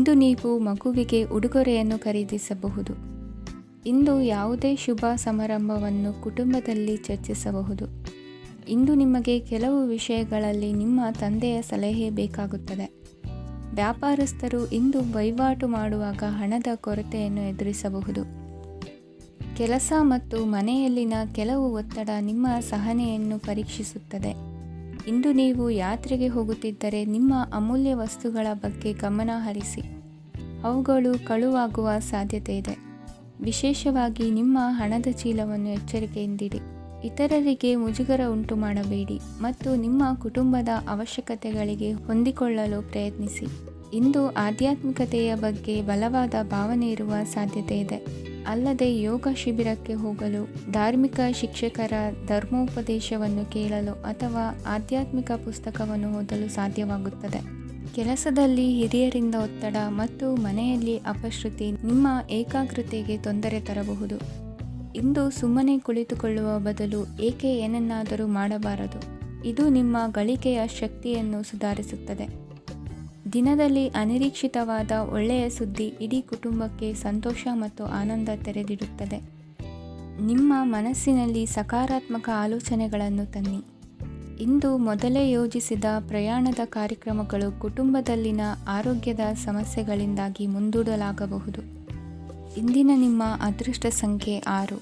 ಇಂದು ನೀವು ಮಗುವಿಗೆ ಉಡುಗೊರೆಯನ್ನು ಖರೀದಿಸಬಹುದು. ಇಂದು ಯಾವುದೇ ಶುಭ ಸಮಾರಂಭವನ್ನು ಕುಟುಂಬದಲ್ಲಿ ಚರ್ಚಿಸಬಹುದು. ಇಂದು ನಿಮಗೆ ಕೆಲವು ವಿಷಯಗಳಲ್ಲಿ ನಿಮ್ಮ ತಂದೆಯ ಸಲಹೆ ಬೇಕಾಗುತ್ತದೆ. ವ್ಯಾಪಾರಸ್ಥರು ಇಂದು ವಹಿವಾಟು ಮಾಡುವಾಗ ಹಣದ ಕೊರತೆಯನ್ನು ಎದುರಿಸಬಹುದು. ಕೆಲಸ ಮತ್ತು ಮನೆಯಲ್ಲಿನ ಕೆಲವು ಒತ್ತಡ ನಿಮ್ಮ ಸಹನೆಯನ್ನು ಪರೀಕ್ಷಿಸುತ್ತದೆ. ಇಂದು ನೀವು ಯಾತ್ರೆಗೆ ಹೋಗುತ್ತಿದ್ದರೆ ನಿಮ್ಮ ಅಮೂಲ್ಯ ವಸ್ತುಗಳ ಬಗ್ಗೆ ಗಮನ ಹರಿಸಿ. ಅವುಗಳು ಕಳುವಾಗುವ ಸಾಧ್ಯತೆ ಇದೆ. ವಿಶೇಷವಾಗಿ ನಿಮ್ಮ ಹಣದ ಚೀಲವನ್ನು ಎಚ್ಚರಿಕೆಯಿಂದಿಡಿ. ಇತರರಿಗೆ ಮುಜುಗರ ಉಂಟು ಮಾಡಬೇಡಿ ಮತ್ತು ನಿಮ್ಮ ಕುಟುಂಬದ ಅವಶ್ಯಕತೆಗಳಿಗೆ ಹೊಂದಿಕೊಳ್ಳಲು ಪ್ರಯತ್ನಿಸಿ. ಇಂದು ಆಧ್ಯಾತ್ಮಿಕತೆಯ ಬಗ್ಗೆ ಬಲವಾದ ಭಾವನೆ ಇರುವ ಸಾಧ್ಯತೆ ಇದೆ. ಅಲ್ಲದೆ ಯೋಗ ಶಿಬಿರಕ್ಕೆ ಹೋಗಲು, ಧಾರ್ಮಿಕ ಶಿಕ್ಷಕರ ಧರ್ಮೋಪದೇಶವನ್ನು ಕೇಳಲು ಅಥವಾ ಆಧ್ಯಾತ್ಮಿಕ ಪುಸ್ತಕವನ್ನು ಓದಲು ಸಾಧ್ಯವಾಗುತ್ತದೆ. ಕೆಲಸದಲ್ಲಿ ಹಿರಿಯರಿಂದ ಒತ್ತಡ ಮತ್ತು ಮನೆಯಲ್ಲಿ ಅಪಶ್ರುತಿ ನಿಮ್ಮ ಏಕಾಗ್ರತೆಗೆ ತೊಂದರೆ ತರಬಹುದು. ಇಂದು ಸುಮ್ಮನೆ ಕುಳಿತುಕೊಳ್ಳುವ ಬದಲು ಏಕೆ ಏನನ್ನಾದರೂ ಮಾಡಬಾರದು. ಇದು ನಿಮ್ಮ ಗಳಿಕೆಯ ಶಕ್ತಿಯನ್ನು ಸುಧಾರಿಸುತ್ತದೆ. ದಿನದಲ್ಲಿ ಅನಿರೀಕ್ಷಿತವಾದ ಒಳ್ಳೆಯ ಸುದ್ದಿ ಇಡೀ ಕುಟುಂಬಕ್ಕೆ ಸಂತೋಷ ಮತ್ತು ಆನಂದ ತೆರೆದಿಡುತ್ತದೆ. ನಿಮ್ಮ ಮನಸ್ಸಿನಲ್ಲಿ ಸಕಾರಾತ್ಮಕ ಆಲೋಚನೆಗಳನ್ನು ತನ್ನಿ. ಇಂದು ಮೊದಲೇ ಯೋಜಿಸಿದ ಪ್ರಯಾಣದ ಕಾರ್ಯಕ್ರಮಗಳು ಕುಟುಂಬದಲ್ಲಿನ ಆರೋಗ್ಯದ ಸಮಸ್ಯೆಗಳಿಂದಾಗಿ ಮುಂದೂಡಲಾಗಬಹುದು. ಇಂದಿನ ನಿಮ್ಮ ಅದೃಷ್ಟ ಸಂಖ್ಯೆ 6.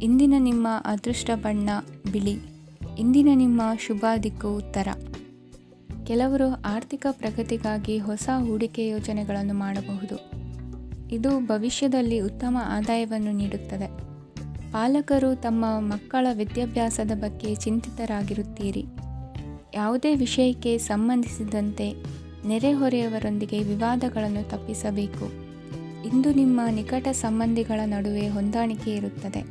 ಇಂದಿನ ನಿಮ್ಮ ಅದೃಷ್ಟ ಬಣ್ಣ ಬಿಳಿ. ಇಂದಿನ ನಿಮ್ಮ ಶುಭ ದಿಕ್ಕು ಉತ್ತರ. ಕೆಲವರು ಆರ್ಥಿಕ ಪ್ರಗತಿಗಾಗಿ ಹೊಸ ಹೂಡಿಕೆ ಯೋಜನೆಗಳನ್ನು ಮಾಡಬಹುದು. ಇದು ಭವಿಷ್ಯದಲ್ಲಿ ಉತ್ತಮ ಆದಾಯವನ್ನು ನೀಡುತ್ತದೆ. ಪಾಲಕರು ತಮ್ಮ ಮಕ್ಕಳ ವಿದ್ಯಾಭ್ಯಾಸದ ಬಗ್ಗೆ ಚಿಂತಿತರಾಗಿರುತ್ತೀರಿ. ಯಾವುದೇ ವಿಷಯಕ್ಕೆ ಸಂಬಂಧಿಸಿದಂತೆ ನೆರೆಹೊರೆಯವರೊಂದಿಗೆ ವಿವಾದಗಳನ್ನು ತಪ್ಪಿಸಬೇಕು. ಇಂದು ನಿಮ್ಮ ನಿಕಟ ಸಂಬಂಧಿಗಳ ನಡುವೆ ಹೊಂದಾಣಿಕೆ ಇರುತ್ತದೆ.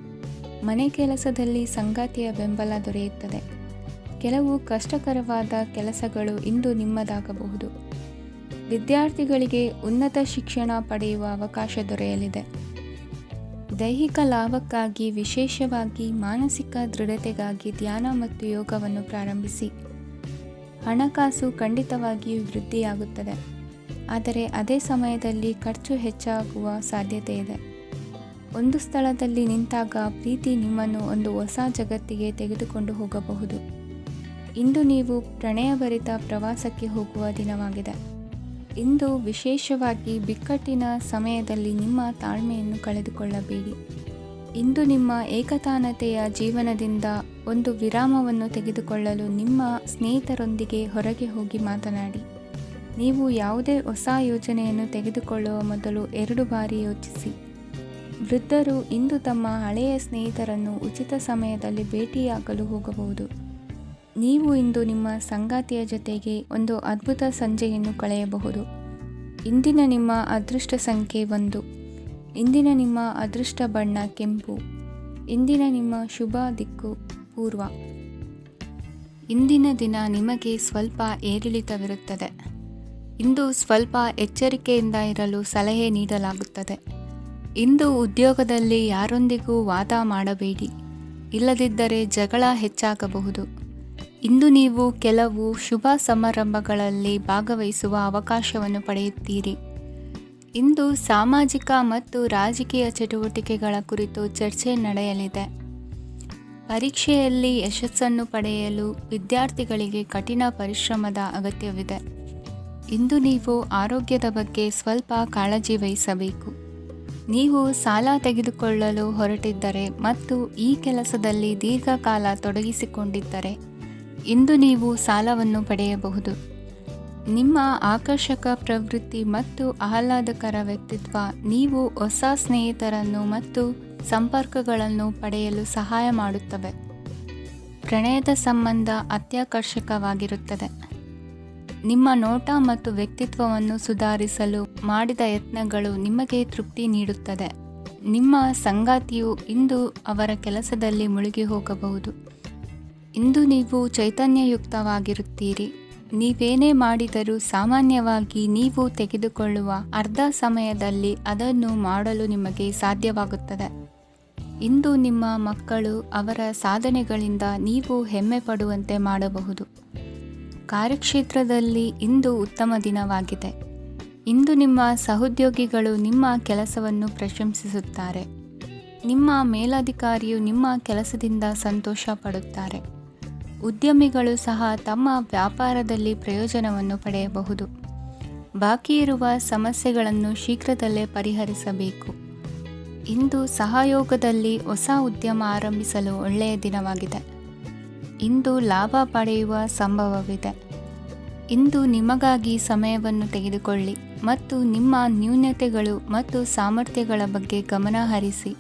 ಮನೆ ಕೆಲಸದಲ್ಲಿ ಸಂಗಾತಿಯ ಬೆಂಬಲ ದೊರೆಯುತ್ತದೆ. ಕೆಲವು ಕಷ್ಟಕರವಾದ ಕೆಲಸಗಳು ಇಂದು ನಿಮ್ಮದಾಗಬಹುದು. ವಿದ್ಯಾರ್ಥಿಗಳಿಗೆ ಉನ್ನತ ಶಿಕ್ಷಣ ಪಡೆಯುವ ಅವಕಾಶ ದೊರೆಯಲಿದೆ. ದೈಹಿಕ ಲಾಭಕ್ಕಾಗಿ, ವಿಶೇಷವಾಗಿ ಮಾನಸಿಕ ದೃಢತೆಗಾಗಿ ಧ್ಯಾನ ಮತ್ತು ಯೋಗವನ್ನು ಪ್ರಾರಂಭಿಸಿ. ಹಣಕಾಸು ಖಂಡಿತವಾಗಿಯೂ ವೃದ್ಧಿಯಾಗುತ್ತದೆ, ಆದರೆ ಅದೇ ಸಮಯದಲ್ಲಿ ಖರ್ಚು ಹೆಚ್ಚಾಗುವ ಸಾಧ್ಯತೆ ಇದೆ. ಒಂದು ಸ್ಥಳದಲ್ಲಿ ನಿಂತಾಗ ಪ್ರೀತಿ ನಿಮ್ಮನ್ನು ಒಂದು ಹೊಸ ಜಗತ್ತಿಗೆ ತೆಗೆದುಕೊಂಡು ಹೋಗಬಹುದು. ಇಂದು ನೀವು ಪ್ರಣಯಭರಿತ ಪ್ರವಾಸಕ್ಕೆ ಹೋಗುವ ದಿನವಾಗಿದೆ. ಇಂದು ವಿಶೇಷವಾಗಿ ಬಿಕ್ಕಟ್ಟಿನ ಸಮಯದಲ್ಲಿ ನಿಮ್ಮ ತಾಳ್ಮೆಯನ್ನು ಕಳೆದುಕೊಳ್ಳಬೇಡಿ. ಇಂದು ನಿಮ್ಮ ಏಕತಾನತೆಯ ಜೀವನದಿಂದ ಒಂದು ವಿರಾಮವನ್ನು ತೆಗೆದುಕೊಳ್ಳಲು ನಿಮ್ಮ ಸ್ನೇಹಿತರೊಂದಿಗೆ ಹೊರಗೆ ಹೋಗಿ ಮಾತನಾಡಿ. ನೀವು ಯಾವುದೇ ಹೊಸ ಯೋಜನೆಯನ್ನು ತೆಗೆದುಕೊಳ್ಳುವ ಮೊದಲು 2 ಬಾರಿ ಯೋಚಿಸಿ. ವೃದ್ಧರು ಇಂದು ತಮ್ಮ ಹಳೆಯ ಸ್ನೇಹಿತರನ್ನು ಉಚಿತ ಸಮಯದಲ್ಲಿ ಭೇಟಿಯಾಗಲು ಹೋಗಬಹುದು. ನೀವು ಇಂದು ನಿಮ್ಮ ಸಂಗಾತಿಯ ಜೊತೆಗೆ ಒಂದು ಅದ್ಭುತ ಸಂಜೆಯನ್ನು ಕಳೆಯಬಹುದು. ಇಂದಿನ ನಿಮ್ಮ ಅದೃಷ್ಟ ಸಂಖ್ಯೆ 1. ಇಂದಿನ ನಿಮ್ಮ ಅದೃಷ್ಟ ಬಣ್ಣ ಕೆಂಪು. ಇಂದಿನ ನಿಮ್ಮ ಶುಭ ದಿಕ್ಕು ಪೂರ್ವ. ಇಂದಿನ ದಿನ ನಿಮಗೆ ಸ್ವಲ್ಪ ಏರಿಳಿತವಿರುತ್ತದೆ. ಇಂದು ಸ್ವಲ್ಪ ಎಚ್ಚರಿಕೆಯಿಂದ ಇರಲು ಸಲಹೆ ನೀಡಲಾಗುತ್ತದೆ. ಇಂದು ಉದ್ಯೋಗದಲ್ಲಿ ಯಾರೊಂದಿಗೂ ವಾದ ಮಾಡಬೇಡಿ, ಇಲ್ಲದಿದ್ದರೆ ಜಗಳ ಹೆಚ್ಚಾಗಬಹುದು. ಇಂದು ನೀವು ಕೆಲವು ಶುಭ ಸಮಾರಂಭಗಳಲ್ಲಿ ಭಾಗವಹಿಸುವ ಅವಕಾಶವನ್ನು ಪಡೆಯುತ್ತೀರಿ. ಇಂದು ಸಾಮಾಜಿಕ ಮತ್ತು ರಾಜಕೀಯ ಚಟುವಟಿಕೆಗಳ ಕುರಿತು ಚರ್ಚೆ ನಡೆಯಲಿದೆ. ಪರೀಕ್ಷೆಯಲ್ಲಿ ಯಶಸ್ಸನ್ನು ಪಡೆಯಲು ವಿದ್ಯಾರ್ಥಿಗಳಿಗೆ ಕಠಿಣ ಪರಿಶ್ರಮದ ಅಗತ್ಯವಿದೆ. ಇಂದು ನೀವು ಆರೋಗ್ಯದ ಬಗ್ಗೆ ಸ್ವಲ್ಪ ಕಾಳಜಿ ವಹಿಸಬೇಕು. ನೀವು ಸಾಲ ತೆಗೆದುಕೊಳ್ಳಲು ಹೊರಟಿದ್ದರೆ ಮತ್ತು ಈ ಕೆಲಸದಲ್ಲಿ ದೀರ್ಘಕಾಲ ತೊಡಗಿಸಿಕೊಂಡಿದ್ದರೆ ಇಂದು ನೀವು ಸಾಲವನ್ನು ಪಡೆಯಬಹುದು. ನಿಮ್ಮ ಆಕರ್ಷಕ ಪ್ರವೃತ್ತಿ ಮತ್ತು ಆಹ್ಲಾದಕರ ವ್ಯಕ್ತಿತ್ವ ನೀವು ಹೊಸ ಸ್ನೇಹಿತರನ್ನು ಮತ್ತು ಸಂಪರ್ಕಗಳನ್ನು ಪಡೆಯಲು ಸಹಾಯ ಮಾಡುತ್ತವೆ. ಪ್ರಣಯದ ಸಂಬಂಧ ಅತ್ಯಾಕರ್ಷಕವಾಗಿರುತ್ತದೆ. ನಿಮ್ಮ ನೋಟ ಮತ್ತು ವ್ಯಕ್ತಿತ್ವವನ್ನು ಸುಧಾರಿಸಲು ಮಾಡಿದ ಯತ್ನಗಳು ನಿಮಗೆ ತೃಪ್ತಿ ನೀಡುತ್ತದೆ. ನಿಮ್ಮ ಸಂಗಾತಿಯು ಇಂದು ಅವರ ಕೆಲಸದಲ್ಲಿ ಮುಳುಗಿ ಹೋಗಬಹುದು. ಇಂದು ನೀವು ಚೈತನ್ಯಯುಕ್ತವಾಗಿರುತ್ತೀರಿ. ನೀವೇನೇ ಮಾಡಿದರೂ ಸಾಮಾನ್ಯವಾಗಿ ನೀವು ತೆಗೆದುಕೊಳ್ಳುವ ಅರ್ಧ ಸಮಯದಲ್ಲಿ ಅದನ್ನು ಮಾಡಲು ನಿಮಗೆ ಸಾಧ್ಯವಾಗುತ್ತದೆ. ಇಂದು ನಿಮ್ಮ ಮಕ್ಕಳು ಅವರ ಸಾಧನೆಗಳಿಂದ ನೀವು ಹೆಮ್ಮೆ ಪಡುವಂತೆ ಮಾಡಬಹುದು. ಕಾರ್ಯಕ್ಷೇತ್ರದಲ್ಲಿ ಇಂದು ಉತ್ತಮ ದಿನವಾಗಿದೆ. ಇಂದು ನಿಮ್ಮ ಸಹೋದ್ಯೋಗಿಗಳು ನಿಮ್ಮ ಕೆಲಸವನ್ನು ಪ್ರಶಂಸಿಸುತ್ತಾರೆ. ನಿಮ್ಮ ಮೇಲಧಿಕಾರಿಯು ನಿಮ್ಮ ಕೆಲಸದಿಂದ ಸಂತೋಷ ಪಡುತ್ತಾರೆ. ಉದ್ಯಮಿಗಳು ಸಹ ತಮ್ಮ ವ್ಯಾಪಾರದಲ್ಲಿ ಪ್ರಯೋಜನವನ್ನು ಪಡೆಯಬಹುದು. ಬಾಕಿ ಇರುವ ಸಮಸ್ಯೆಗಳನ್ನು ಶೀಘ್ರದಲ್ಲೇ ಪರಿಹರಿಸಬೇಕು. ಇಂದು ಸಹಯೋಗದಲ್ಲಿ ಹೊಸ ಉದ್ಯಮ ಆರಂಭಿಸಲು ಒಳ್ಳೆಯ ದಿನವಾಗಿದೆ. ಇಂದು ಲಾಭ ಪಡೆಯುವ ಸಂಭವವಿದೆ. ಇಂದು ನಿಮಗಾಗಿ ಸಮಯವನ್ನು ತೆಗೆದುಕೊಳ್ಳಿ ಮತ್ತು ನಿಮ್ಮ ನ್ಯೂನತೆಗಳು ಮತ್ತು ಸಾಮರ್ಥ್ಯಗಳ ಬಗ್ಗೆ ಗಮನ ಹರಿಸಿ.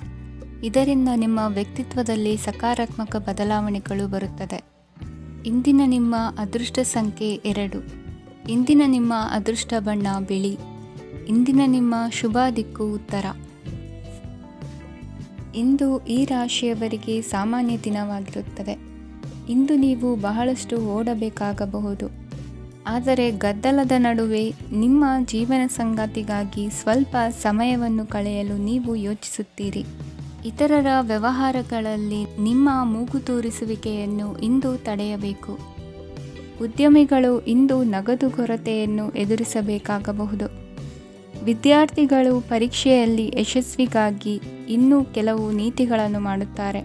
ಇದರಿಂದ ನಿಮ್ಮ ವ್ಯಕ್ತಿತ್ವದಲ್ಲಿ ಸಕಾರಾತ್ಮಕ ಬದಲಾವಣೆಗಳು ಬರುತ್ತದೆ. ಇಂದಿನ ನಿಮ್ಮ ಅದೃಷ್ಟ ಸಂಖ್ಯೆ 2. ಇಂದಿನ ನಿಮ್ಮ ಅದೃಷ್ಟ ಬಣ್ಣ ಬಿಳಿ. ಇಂದಿನ ನಿಮ್ಮ ಶುಭ ದಿಕ್ಕು ಉತ್ತರ. ಇಂದು ಈ ರಾಶಿಯವರಿಗೆ ಸಾಮಾನ್ಯ ದಿನವಾಗಿರುತ್ತದೆ. ಇಂದು ನೀವು ಬಹಳಷ್ಟು ಓಡಬೇಕಾಗಬಹುದು. ಆದರೆ ಗದ್ದಲದ ನಡುವೆ ನಿಮ್ಮ ಜೀವನ ಸಂಗಾತಿಗಾಗಿ ಸ್ವಲ್ಪ ಸಮಯವನ್ನು ಕಳೆಯಲು ನೀವು ಯೋಚಿಸುತ್ತೀರಿ. ಇತರರ ವ್ಯವಹಾರಗಳಲ್ಲಿ ನಿಮ್ಮ ಮೂಗು ತೂರಿಸುವಿಕೆಯನ್ನು ಇಂದು ತಡೆಯಬೇಕು. ಉದ್ಯಮಿಗಳು ಇಂದು ನಗದು ಕೊರತೆಯನ್ನು ಎದುರಿಸಬೇಕಾಗಬಹುದು. ವಿದ್ಯಾರ್ಥಿಗಳು ಪರೀಕ್ಷೆಯಲ್ಲಿ ಯಶಸ್ವಿಗಾಗಿ ಇನ್ನೂ ಕೆಲವು ನೀತಿಗಳನ್ನು ಮಾಡುತ್ತಾರೆ.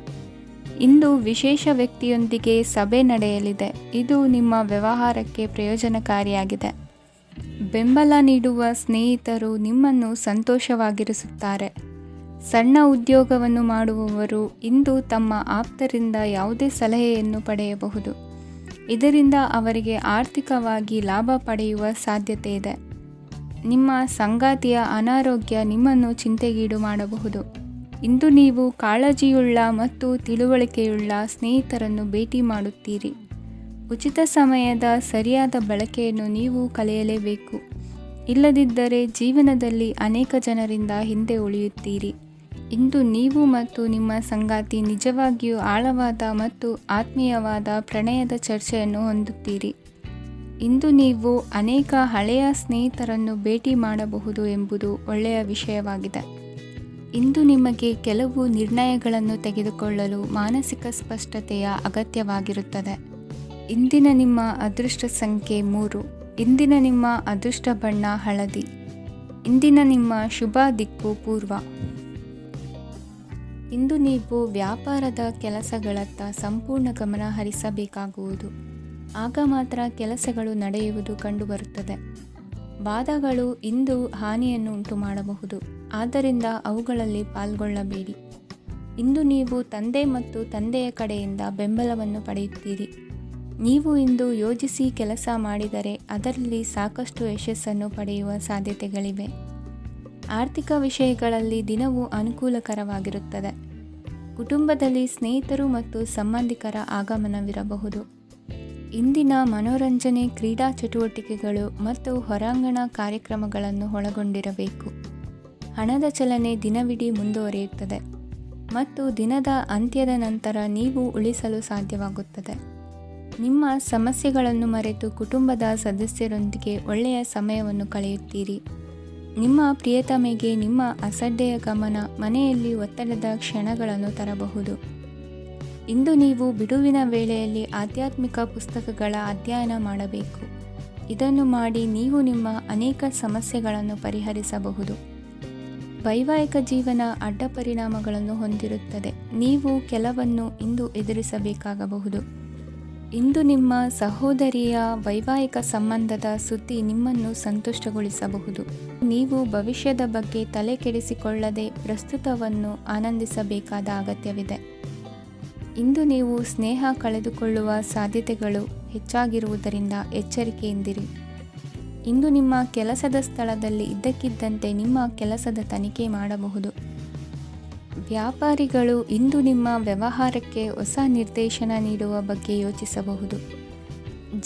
ಇಂದು ವಿಶೇಷ ವ್ಯಕ್ತಿಯೊಂದಿಗೆ ಸಭೆ ನಡೆಯಲಿದೆ. ಇದು ನಿಮ್ಮ ವ್ಯವಹಾರಕ್ಕೆ ಪ್ರಯೋಜನಕಾರಿಯಾಗಿದೆ. ಬೆಂಬಲ ನೀಡುವ ಸ್ನೇಹಿತರು ನಿಮ್ಮನ್ನು ಸಂತೋಷವಾಗಿರಿಸುತ್ತಾರೆ. ಸಣ್ಣ ಉದ್ಯೋಗವನ್ನು ಮಾಡುವವರು ಇಂದು ತಮ್ಮ ಆಪ್ತರಿಂದ ಯಾವುದೇ ಸಲಹೆಯನ್ನು ಪಡೆಯಬಹುದು. ಇದರಿಂದ ಅವರಿಗೆ ಆರ್ಥಿಕವಾಗಿ ಲಾಭ ಪಡೆಯುವ ಸಾಧ್ಯತೆ ಇದೆ. ನಿಮ್ಮ ಸಂಗಾತಿಯ ಅನಾರೋಗ್ಯ ನಿಮ್ಮನ್ನು ಚಿಂತೆಗೀಡು ಮಾಡಬಹುದು. ಇಂದು ನೀವು ಕಾಳಜಿಯುಳ್ಳ ಮತ್ತು ತಿಳುವಳಿಕೆಯುಳ್ಳ ಸ್ನೇಹಿತರನ್ನು ಭೇಟಿ ಮಾಡುತ್ತೀರಿ. ಉಚಿತ ಸಮಯದ ಸರಿಯಾದ ಬಳಕೆಯನ್ನು ನೀವು ಕಲಿಯಲೇಬೇಕು. ಇಲ್ಲದಿದ್ದರೆ ಜೀವನದಲ್ಲಿ ಅನೇಕ ಜನರಿಂದ ಹಿಂದೆ ಉಳಿಯುತ್ತೀರಿ. ಇಂದು ನೀವು ಮತ್ತು ನಿಮ್ಮ ಸಂಗಾತಿ ನಿಜವಾಗಿಯೂ ಆಳವಾದ ಮತ್ತು ಆತ್ಮೀಯವಾದ ಪ್ರಣಯದ ಚರ್ಚೆಯನ್ನು ಹೊಂದುತ್ತೀರಿ. ಇಂದು ನೀವು ಅನೇಕ ಹಳೆಯ ಸ್ನೇಹಿತರನ್ನು ಭೇಟಿ ಮಾಡಬಹುದು ಎಂಬುದು ಒಳ್ಳೆಯ ವಿಷಯವಾಗಿದೆ. ಇಂದು ನಿಮಗೆ ಕೆಲವು ನಿರ್ಣಯಗಳನ್ನು ತೆಗೆದುಕೊಳ್ಳಲು ಮಾನಸಿಕ ಸ್ಪಷ್ಟತೆಯ ಅಗತ್ಯವಾಗಿರುತ್ತದೆ. ಇಂದಿನ ನಿಮ್ಮ ಅದೃಷ್ಟ ಸಂಖ್ಯೆ 3. ಇಂದಿನ ನಿಮ್ಮ ಅದೃಷ್ಟ ಬಣ್ಣ ಹಳದಿ. ಇಂದಿನ ನಿಮ್ಮ ಶುಭ ದಿಕ್ಕು ಪೂರ್ವ. ಇಂದು ನೀವು ವ್ಯಾಪಾರದ ಕೆಲಸಗಳತ್ತ ಸಂಪೂರ್ಣ ಗಮನ ಹರಿಸಬೇಕಾಗುವುದು. ಆಗ ಮಾತ್ರ ಕೆಲಸಗಳು ನಡೆಯುವುದು ಕಂಡುಬರುತ್ತದೆ. ವಾದಗಳು ಇಂದು ಹಾನಿಯನ್ನು ಉಂಟು ಮಾಡಬಹುದು. ಆದ್ದರಿಂದ ಅವುಗಳಲ್ಲಿ ಪಾಲ್ಗೊಳ್ಳಬೇಡಿ. ಇಂದು ನೀವು ತಂದೆ ಮತ್ತು ತಂದೆಯ ಕಡೆಯಿಂದ ಬೆಂಬಲವನ್ನು ಪಡೆಯುತ್ತೀರಿ. ನೀವು ಇಂದು ಯೋಜಿಸಿ ಕೆಲಸ ಮಾಡಿದರೆ ಅದರಲ್ಲಿ ಸಾಕಷ್ಟು ಯಶಸ್ಸನ್ನು ಪಡೆಯುವ ಸಾಧ್ಯತೆಗಳಿವೆ. ಆರ್ಥಿಕ ವಿಷಯಗಳಲ್ಲಿ ದಿನವು ಅನುಕೂಲಕರವಾಗಿರುತ್ತದೆ. ಕುಟುಂಬದಲ್ಲಿ ಸ್ನೇಹಿತರು ಮತ್ತು ಸಂಬಂಧಿಕರ ಆಗಮನವಿರಬಹುದು. ಇಂದಿನ ಮನೋರಂಜನೆ ಕ್ರೀಡಾ ಚಟುವಟಿಕೆಗಳು ಮತ್ತು ಹೊರಾಂಗಣ ಕಾರ್ಯಕ್ರಮಗಳನ್ನು ಒಳಗೊಂಡಿರಬೇಕು. ಹಣದ ಚಲನೆ ದಿನವಿಡೀ ಮುಂದುವರಿಯುತ್ತದೆ ಮತ್ತು ದಿನದ ಅಂತ್ಯದ ನಂತರ ನೀವು ಉಳಿಸಲು ಸಾಧ್ಯವಾಗುತ್ತದೆ. ನಿಮ್ಮ ಸಮಸ್ಯೆಗಳನ್ನು ಮರೆತು ಕುಟುಂಬದ ಸದಸ್ಯರೊಂದಿಗೆ ಒಳ್ಳೆಯ ಸಮಯವನ್ನು ಕಳೆಯುತ್ತೀರಿ. ನಿಮ್ಮ ಪ್ರಿಯತಮೆಗೆ ನಿಮ್ಮ ಅಸಡ್ಡೆಯ ಗಮನ ಮನೆಯಲ್ಲಿ ಒತ್ತಡದ ಕ್ಷಣಗಳನ್ನು ತರಬಹುದು. ಇಂದು ನೀವು ಬಿಡುವಿನ ವೇಳೆಯಲ್ಲಿ ಆಧ್ಯಾತ್ಮಿಕ ಪುಸ್ತಕಗಳ ಅಧ್ಯಯನ ಮಾಡಬೇಕು. ಇದನ್ನು ಮಾಡಿ ನೀವು ನಿಮ್ಮ ಅನೇಕ ಸಮಸ್ಯೆಗಳನ್ನು ಪರಿಹರಿಸಬಹುದು. ವೈವಾಹಿಕ ಜೀವನ ಅಡ್ಡ ಪರಿಣಾಮಗಳನ್ನು ಹೊಂದಿರುತ್ತದೆ. ನೀವು ಕೆಲವನ್ನು ಇಂದು ಎದುರಿಸಬೇಕಾಗಬಹುದು. ಇಂದು ನಿಮ್ಮ ಸಹೋದರಿಯ ವೈವಾಹಿಕ ಸಂಬಂಧದ ಸುದ್ದಿ ನಿಮ್ಮನ್ನು ಸಂತುಷ್ಟಗೊಳಿಸಬಹುದು. ನೀವು ಭವಿಷ್ಯದ ಬಗ್ಗೆ ತಲೆ ಕೆಡಿಸಿಕೊಳ್ಳದೆ ಪ್ರಸ್ತುತವನ್ನು ಆನಂದಿಸಬೇಕಾದ ಅಗತ್ಯವಿದೆ. ಇಂದು ನೀವು ಸ್ನೇಹ ಕಳೆದುಕೊಳ್ಳುವ ಸಾಧ್ಯತೆಗಳು ಹೆಚ್ಚಾಗಿರುವುದರಿಂದ ಎಚ್ಚರಿಕೆಯಿಂದಿರಿ. ಇಂದು ನಿಮ್ಮ ಕೆಲಸದ ಸ್ಥಳದಲ್ಲಿ ಇದ್ದಕ್ಕಿದ್ದಂತೆ ನಿಮ್ಮ ಕೆಲಸದ ತನಿಖೆ ಮಾಡಬಹುದು. ವ್ಯಾಪಾರಿಗಳು ಇಂದು ನಿಮ್ಮ ವ್ಯವಹಾರಕ್ಕೆ ಹೊಸ ನಿರ್ದೇಶನ ನೀಡುವ ಬಗ್ಗೆ ಯೋಚಿಸಬಹುದು.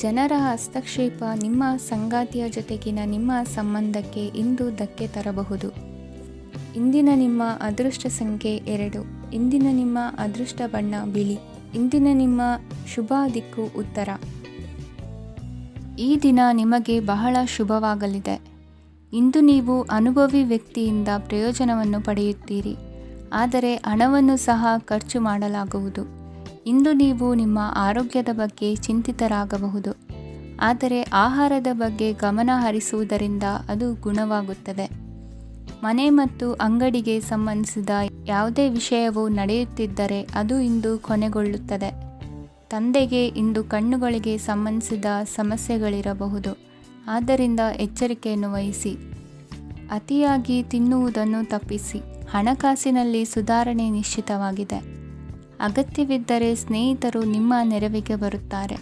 ಜನರ ಹಸ್ತಕ್ಷೇಪ ನಿಮ್ಮ ಸಂಗಾತಿಯ ಜೊತೆಗಿನ ನಿಮ್ಮ ಸಂಬಂಧಕ್ಕೆ ಇಂದು ಧಕ್ಕೆ ತರಬಹುದು. ಇಂದಿನ ನಿಮ್ಮ ಅದೃಷ್ಟ ಸಂಖ್ಯೆ 2. ಇಂದಿನ ನಿಮ್ಮ ಅದೃಷ್ಟ ಬಣ್ಣ ಬಿಳಿ. ಇಂದಿನ ನಿಮ್ಮ ಶುಭ ದಿಕ್ಕು ಉತ್ತರ. ಈ ದಿನ ನಿಮಗೆ ಬಹಳ ಶುಭವಾಗಲಿದೆ. ಇಂದು ನೀವು ಅನುಭವಿ ವ್ಯಕ್ತಿಯಿಂದ ಪ್ರಯೋಜನವನ್ನು ಪಡೆಯುತ್ತೀರಿ. ಆದರೆ ಹಣವನ್ನು ಸಹ ಖರ್ಚು ಮಾಡಲಾಗುವುದು. ಇಂದು ನೀವು ನಿಮ್ಮ ಆರೋಗ್ಯದ ಬಗ್ಗೆ ಚಿಂತಿತರಾಗಬಹುದು. ಆದರೆ ಆಹಾರದ ಬಗ್ಗೆ ಗಮನ ಹರಿಸುವುದರಿಂದ ಅದು ಗುಣವಾಗುತ್ತದೆ. ಮನೆ ಮತ್ತು ಅಂಗಡಿಗೆ ಸಂಬಂಧಿಸಿದ ಯಾವುದೇ ವಿಷಯವು ನಡೆಯುತ್ತಿದ್ದರೆ ಅದು ಇಂದು ಕೊನೆಗೊಳ್ಳುತ್ತದೆ. ತಂದೆಗೆ ಇಂದು ಕಣ್ಣುಗಳಿಗೆ ಸಂಬಂಧಿಸಿದ ಸಮಸ್ಯೆಗಳಿರಬಹುದು, ಆದ್ದರಿಂದ ಎಚ್ಚರಿಕೆಯನ್ನು ವಹಿಸಿ. ಅತಿಯಾಗಿ ತಿನ್ನುವುದನ್ನು ತಪ್ಪಿಸಿ. ಹಣಕಾಸಿನಲ್ಲಿ ಸುಧಾರಣೆ ನಿಶ್ಚಿತವಾಗಿದೆ. ಅಗತ್ಯವಿದ್ದರೆ ಸ್ನೇಹಿತರು ನಿಮ್ಮ ನೆರವಿಗೆ ಬರುತ್ತಾರೆ.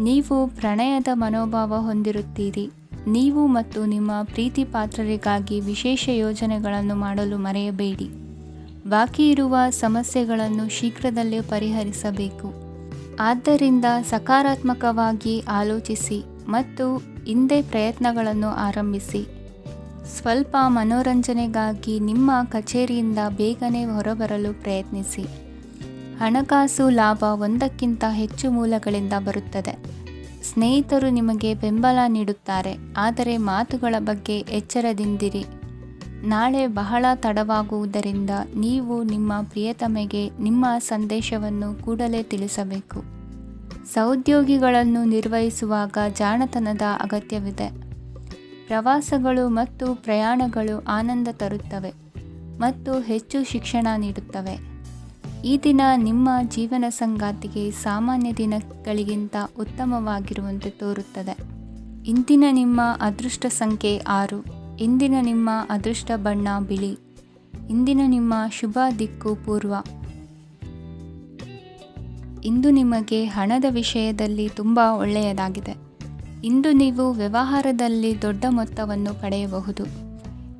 ನೀವು ಪ್ರಣಯದ ಮನೋಭಾವ ಹೊಂದಿರುತ್ತೀರಿ. ನೀವು ಮತ್ತು ನಿಮ್ಮ ಪ್ರೀತಿ ಪಾತ್ರರಿಗಾಗಿ ವಿಶೇಷ ಯೋಜನೆಗಳನ್ನು ಮಾಡಲು ಮರೆಯಬೇಡಿ. ಬಾಕಿ ಇರುವ ಸಮಸ್ಯೆಗಳನ್ನು ಶೀಘ್ರದಲ್ಲೇ ಪರಿಹರಿಸಬೇಕು. ಆದ್ದರಿಂದ ಸಕಾರಾತ್ಮಕವಾಗಿ ಆಲೋಚಿಸಿ ಮತ್ತು ಇಂದೇ ಪ್ರಯತ್ನಗಳನ್ನು ಆರಂಭಿಸಿ. ಸ್ವಲ್ಪ ಮನೋರಂಜನೆಗಾಗಿ ನಿಮ್ಮ ಕಚೇರಿಯಿಂದ ಬೇಗನೆ ಹೊರಬರಲು ಪ್ರಯತ್ನಿಸಿ. ಹಣಕಾಸು ಲಾಭ ಒಂದಕ್ಕಿಂತ ಹೆಚ್ಚು ಮೂಲಗಳಿಂದ ಬರುತ್ತದೆ. ಸ್ನೇಹಿತರು ನಿಮಗೆ ಬೆಂಬಲ ನೀಡುತ್ತಾರೆ, ಆದರೆ ಮಾತುಗಳ ಬಗ್ಗೆ ಎಚ್ಚರದಿಂದಿರಿ. ನಾಳೆ ಬಹಳ ತಡವಾಗುವುದರಿಂದ ನೀವು ನಿಮ್ಮ ಪ್ರಿಯತಮೆಗೆ ನಿಮ್ಮ ಸಂದೇಶವನ್ನು ಕೂಡಲೇ ತಿಳಿಸಬೇಕು. ಸಹೋದ್ಯೋಗಿಗಳನ್ನು ನಿರ್ವಹಿಸುವಾಗ ಜಾಣತನದ ಅಗತ್ಯವಿದೆ. ಪ್ರವಾಸಗಳು ಮತ್ತು ಪ್ರಯಾಣಗಳು ಆನಂದ ತರುತ್ತವೆ ಮತ್ತು ಹೆಚ್ಚು ಶಿಕ್ಷಣ ನೀಡುತ್ತವೆ. ಈ ದಿನ ನಿಮ್ಮ ಜೀವನ ಸಂಗಾತಿಗೆ ಸಾಮಾನ್ಯ ದಿನಗಳಿಗಿಂತ ಉತ್ತಮವಾಗಿರುವಂತೆ ತೋರುತ್ತದೆ. ಇಂದಿನ ನಿಮ್ಮ ಅದೃಷ್ಟ ಸಂಖ್ಯೆ 6. ಇಂದಿನ ನಿಮ್ಮ ಅದೃಷ್ಟ ಬಣ್ಣ ಬಿಳಿ. ಇಂದಿನ ನಿಮ್ಮ ಶುಭ ದಿಕ್ಕು ಪೂರ್ವ. ಇಂದು ನಿಮಗೆ ಹಣದ ವಿಷಯದಲ್ಲಿ ತುಂಬ ಒಳ್ಳೆಯದಾಗಿದೆ. ಇಂದು ನೀವು ವ್ಯವಹಾರದಲ್ಲಿ ದೊಡ್ಡ ಮೊತ್ತವನ್ನು ಪಡೆಯಬಹುದು.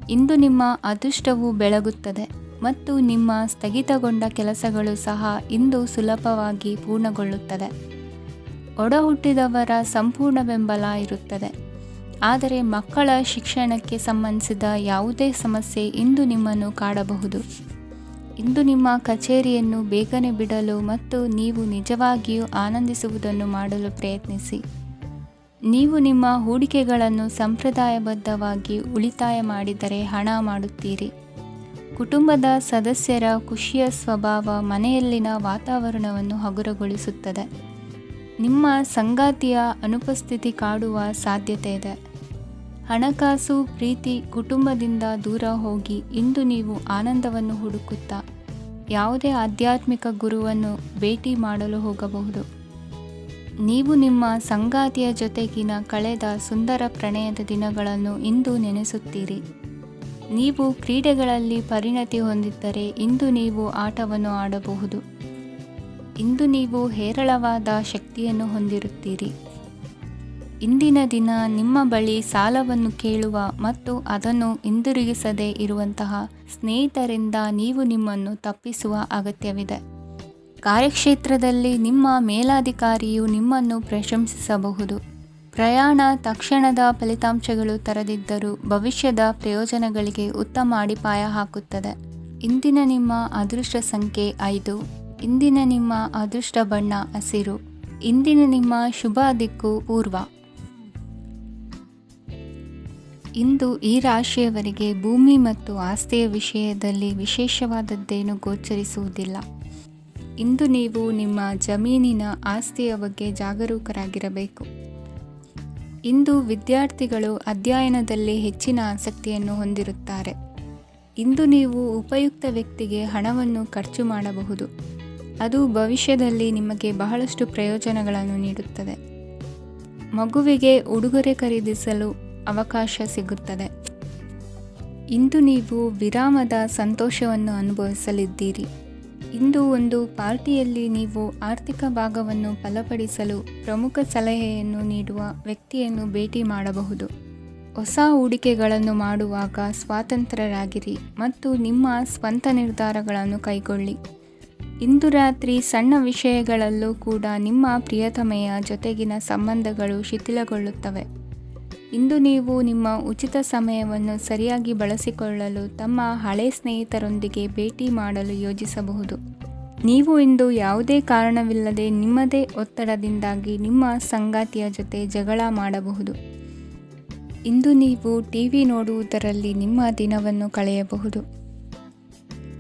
ಇಂದು ನಿಮ್ಮ ಅದೃಷ್ಟವು ಬೆಳಗುತ್ತದೆ ಮತ್ತು ನಿಮ್ಮ ಸ್ಥಗಿತಗೊಂಡ ಕೆಲಸಗಳು ಸಹ ಇಂದು ಸುಲಭವಾಗಿ ಪೂರ್ಣಗೊಳ್ಳುತ್ತದೆ. ಒಡಹುಟ್ಟಿದವರ ಸಂಪೂರ್ಣ ಬೆಂಬಲ ಇರುತ್ತದೆ. ಆದರೆ ಮಕ್ಕಳ ಶಿಕ್ಷಣಕ್ಕೆ ಸಂಬಂಧಿಸಿದ ಯಾವುದೇ ಸಮಸ್ಯೆ ಇಂದು ನಿಮ್ಮನ್ನು ಕಾಡಬಹುದು. ಇಂದು ನಿಮ್ಮ ಕಚೇರಿಯನ್ನು ಬೇಗನೆ ಬಿಡಲು ಮತ್ತು ನೀವು ನಿಜವಾಗಿಯೂ ಆನಂದಿಸುವುದನ್ನು ಮಾಡಲು ಪ್ರಯತ್ನಿಸಿ. ನೀವು ನಿಮ್ಮ ಹೂಡಿಕೆಗಳನ್ನು ಸಂಪ್ರದಾಯಬದ್ಧವಾಗಿ ಉಳಿತಾಯ ಮಾಡಿದರೆ ಹಣ ಮಾಡುತ್ತೀರಿ. ಕುಟುಂಬದ ಸದಸ್ಯರ ಖುಷಿಯ ಸ್ವಭಾವ ಮನೆಯಲ್ಲಿನ ವಾತಾವರಣವನ್ನು ಹಗುರಗೊಳಿಸುತ್ತದೆ. ನಿಮ್ಮ ಸಂಗಾತಿಯ ಅನುಪಸ್ಥಿತಿ ಕಾಡುವ ಸಾಧ್ಯತೆ ಇದೆ. ಹಣಕಾಸು, ಪ್ರೀತಿ, ಕುಟುಂಬದಿಂದ ದೂರ ಹೋಗಿ ಇಂದು ನೀವು ಆನಂದವನ್ನು ಹುಡುಕುತ್ತಾ ಯಾವುದೇ ಆಧ್ಯಾತ್ಮಿಕ ಗುರುವನ್ನು ಭೇಟಿ ಮಾಡಲು ಹೋಗಬಹುದು. ನೀವು ನಿಮ್ಮ ಸಂಗಾತಿಯ ಜೊತೆಗಿನ ಕಳೆದ ಸುಂದರ ಪ್ರಣಯದ ದಿನಗಳನ್ನು ಇಂದು ನೆನೆಸುತ್ತೀರಿ. ನೀವು ಕ್ರೀಡೆಗಳಲ್ಲಿ ಪರಿಣತಿ ಹೊಂದಿದ್ದರೆ ಇಂದು ನೀವು ಆಟವನ್ನು ಆಡಬಹುದು. ಇಂದು ನೀವು ಹೇರಳವಾದ ಶಕ್ತಿಯನ್ನು ಹೊಂದಿರುತ್ತೀರಿ. ಇಂದಿನ ದಿನ ನಿಮ್ಮ ಬಳಿ ಸಾಲವನ್ನು ಕೇಳುವ ಮತ್ತು ಅದನ್ನು ಹಿಂದಿರುಗಿಸದೇ ಇರುವಂತಹ ಸ್ನೇಹಿತರಿಂದ ನೀವು ನಿಮ್ಮನ್ನು ತಪ್ಪಿಸುವ ಅಗತ್ಯವಿದೆ. ಕಾರ್ಯಕ್ಷೇತ್ರದಲ್ಲಿ ನಿಮ್ಮ ಮೇಲಾಧಿಕಾರಿಯು ನಿಮ್ಮನ್ನು ಪ್ರಶಂಸಿಸಬಹುದು. ಪ್ರಯಾಣ ತಕ್ಷಣದ ಫಲಿತಾಂಶಗಳು ತರದಿದ್ದರೂ ಭವಿಷ್ಯದ ಪ್ರಯೋಜನಗಳಿಗೆ ಉತ್ತಮ ಅಡಿಪಾಯ ಹಾಕುತ್ತದೆ. ಇಂದಿನ ನಿಮ್ಮ ಅದೃಷ್ಟ ಸಂಖ್ಯೆ 5. ಇಂದಿನ ನಿಮ್ಮ ಅದೃಷ್ಟ ಬಣ್ಣ ಹಸಿರು. ಇಂದಿನ ನಿಮ್ಮ ಶುಭ ದಿಕ್ಕು ಪೂರ್ವ. ಇಂದು ಈ ರಾಶಿಯವರಿಗೆ ಭೂಮಿ ಮತ್ತು ಆಸ್ತಿಯ ವಿಷಯದಲ್ಲಿ ವಿಶೇಷವಾದದ್ದೇನು ಗೋಚರಿಸುವುದಿಲ್ಲ. ಇಂದು ನೀವು ನಿಮ್ಮ ಜಮೀನಿನ ಆಸ್ತಿಯ ಬಗ್ಗೆ ಜಾಗರೂಕರಾಗಿರಬೇಕು. ಇಂದು ವಿದ್ಯಾರ್ಥಿಗಳು ಅಧ್ಯಯನದಲ್ಲಿ ಹೆಚ್ಚಿನ ಆಸಕ್ತಿಯನ್ನು ಹೊಂದಿರುತ್ತಾರೆ. ಇಂದು ನೀವು ಉಪಯುಕ್ತ ವ್ಯಕ್ತಿಗೆ ಹಣವನ್ನು ಖರ್ಚು ಮಾಡಬಹುದು. ಅದು ಭವಿಷ್ಯದಲ್ಲಿ ನಿಮಗೆ ಬಹಳಷ್ಟು ಪ್ರಯೋಜನಗಳನ್ನು ನೀಡುತ್ತದೆ. ಮಗುವಿಗೆ ಉಡುಗೊರೆ ಖರೀದಿಸಲು ಅವಕಾಶ ಸಿಗುತ್ತದೆ. ಇಂದು ನೀವು ವಿರಾಮದ ಸಂತೋಷವನ್ನು ಅನುಭವಿಸಲಿದ್ದೀರಿ. ಇಂದು ಒಂದು ಪಾರ್ಟಿಯಲ್ಲಿ ನೀವು ಆರ್ಥಿಕ ಭಾಗವನ್ನು ಬಲಪಡಿಸಲು ಪ್ರಮುಖ ಸಲಹೆಯನ್ನು ನೀಡುವ ವ್ಯಕ್ತಿಯನ್ನು ಭೇಟಿ ಮಾಡಬಹುದು. ಹೊಸ ಹೂಡಿಕೆಗಳನ್ನು ಮಾಡುವಾಗ ಸ್ವಾತಂತ್ರ್ಯರಾಗಿರಿ ಮತ್ತು ನಿಮ್ಮ ಸ್ವಂತ ನಿರ್ಧಾರಗಳನ್ನು ಕೈಗೊಳ್ಳಿ. ಇಂದು ರಾತ್ರಿ ಸಣ್ಣ ವಿಷಯಗಳಲ್ಲೂ ಕೂಡ ನಿಮ್ಮ ಪ್ರಿಯತಮೆಯ ಜೊತೆಗಿನ ಸಂಬಂಧಗಳು ಶಿಥಿಲಗೊಳ್ಳುತ್ತವೆ. ಇಂದು ನೀವು ನಿಮ್ಮ ಉಚಿತ ಸಮಯವನ್ನು ಸರಿಯಾಗಿ ಬಳಸಿಕೊಳ್ಳಲು ತಮ್ಮ ಹಳೆ ಸ್ನೇಹಿತರೊಂದಿಗೆ ಭೇಟಿ ಮಾಡಲು ಯೋಜಿಸಬಹುದು. ನೀವು ಇಂದು ಯಾವುದೇ ಕಾರಣವಿಲ್ಲದೆ ನಿಮ್ಮದೇ ಒತ್ತಡದಿಂದಾಗಿ ನಿಮ್ಮ ಸಂಗಾತಿಯ ಜೊತೆ ಜಗಳ ಮಾಡಬಹುದು. ಇಂದು ನೀವು ಟಿವಿ ನೋಡುವುದರಲ್ಲಿ ನಿಮ್ಮ ದಿನವನ್ನು ಕಳೆಯಬಹುದು.